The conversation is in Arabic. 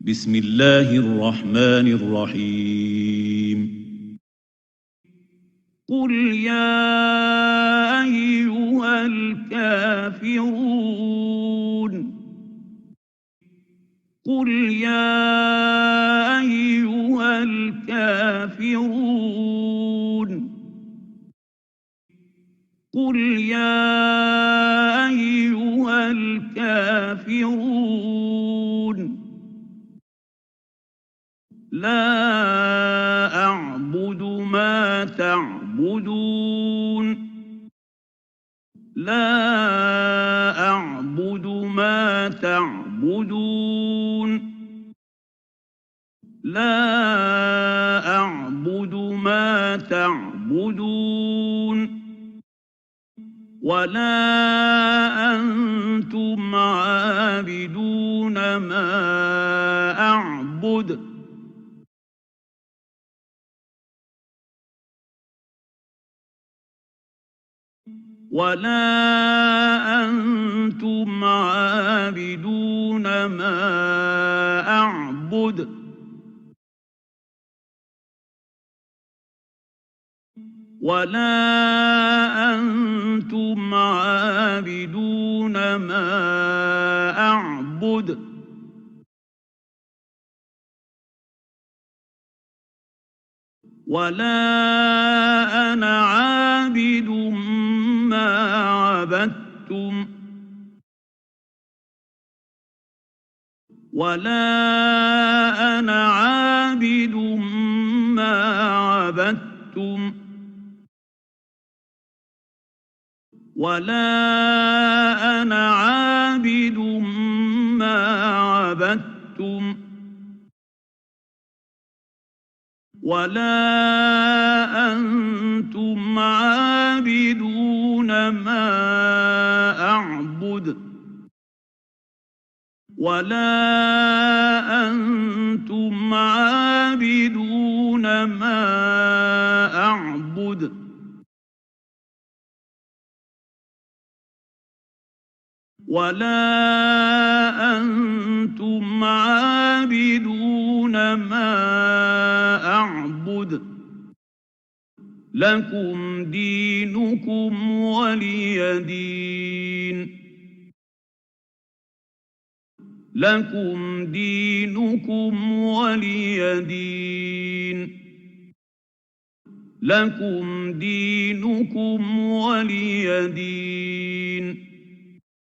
بسم الله الرحمن الرحيم قل يا أيها الكافرون قل يا أيها الكافرون قل يا أيها الكافرون لا أعبد ما تعبدون لا أعبد ما تعبدون لا أعبد ما تعبدون ولا أنتم عابدون ما أعبد ولا أنتم عابدون ما أعبد ولا أنتم عابدون ما أعبد ولا أنا عابد ما عبدتم ولا أنا عابد ما عبدتم ولا أنا عابد ما عبدتم ولا أنتم عابدون ما أعبد ولا أنتم عابدون ما أعبد ولا أنتم عابدون ما أعبد لكم دينكم ولي دين لكم دينكم ولي دين لكم دينكم ولي دين